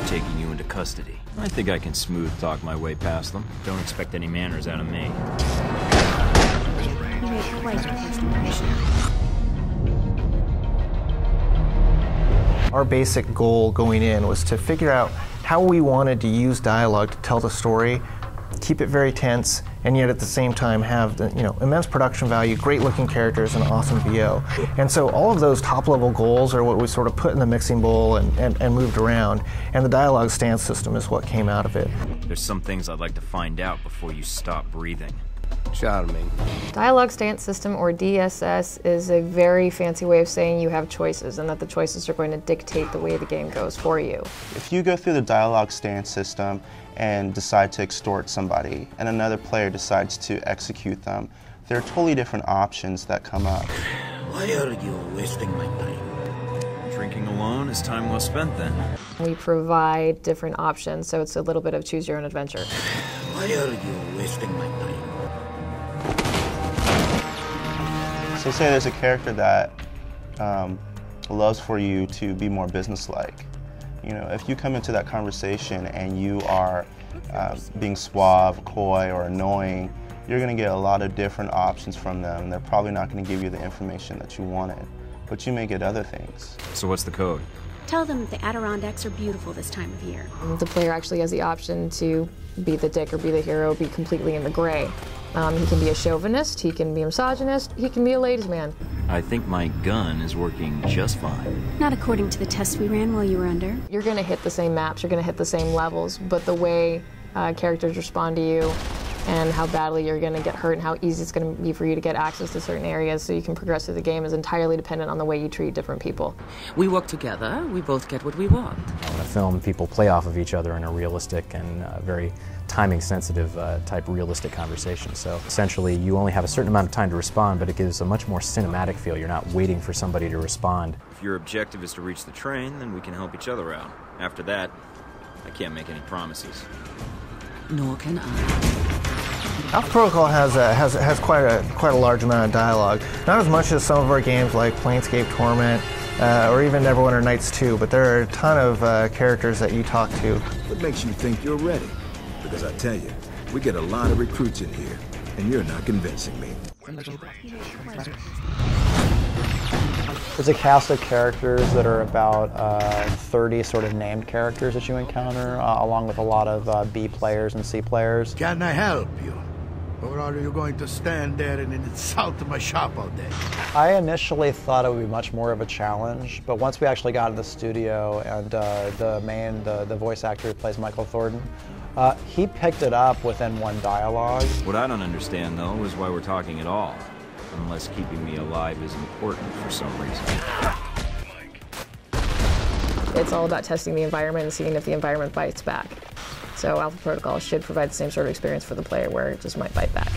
Taking you into custody. I think I can smooth talk my way past them. Don't expect any manners out of me. You made quite a first impression. Our basic goal going in was to figure out how we wanted to use dialogue to tell the story, keep it very tense, and yet at the same time have the, immense production value, great looking characters, and awesome VO. And so all of those top level goals are what we sort of put in the mixing bowl and moved around, and the Dialog Stance System is what came out of it. There's some things I'd like to find out before you stop breathing. Charming. Dialog Stance System, or DSS, is a very fancy way of saying you have choices and that the choices are going to dictate the way the game goes for you. If you go through the Dialog Stance System and decide to extort somebody and another player decides to execute them, there are totally different options that come up. Why are you wasting my time? Drinking alone is time well spent then. We provide different options, so it's a little bit of choose your own adventure. Why are you wasting my time? So say there's a character that loves for you to be more businesslike. If you come into that conversation and you are being suave, coy, or annoying, you're going to get a lot of different options from them, and they're probably not going to give you the information that you wanted, but you may get other things. So what's the code? Tell them the Adirondacks are beautiful this time of year. The player actually has the option to be the dick or be the hero, be completely in the gray. He can be a chauvinist, he can be a misogynist, he can be a ladies' man. I think my gun is working just fine. Not according to the tests we ran while you were under. You're going to hit the same maps, you're going to hit the same levels, but the way characters respond to you and how badly you're going to get hurt and how easy it's going to be for you to get access to certain areas so you can progress through the game is entirely dependent on the way you treat different people. We work together, we both get what we want. In a film, people play off of each other in a realistic and very timing-sensitive type realistic conversation. So essentially, you only have a certain amount of time to respond, but it gives a much more cinematic feel. You're not waiting for somebody to respond. If your objective is to reach the train, then we can help each other out. After that, I can't make any promises. Nor can I. Alpha Protocol has quite a large amount of dialogue. Not as much as some of our games like Planescape Torment or even Neverwinter Nights 2, but there are a ton of characters that you talk to. What makes you think you're ready? Because I tell you, we get a lot of recruits in here, and you're not convincing me. It's a cast of characters that are about 30 sort of named characters that you encounter, along with a lot of B players and C players. Can I help you? Or are you going to stand there and insult my shop all day? I initially thought it would be much more of a challenge, but once we actually got in the studio and the voice actor who plays Michael Thornton, he picked it up within one dialogue. What I don't understand, though, is why we're talking at all. Unless keeping me alive is important for some reason. It's all about testing the environment and seeing if the environment bites back. So Alpha Protocol should provide the same sort of experience for the player where it just might bite back.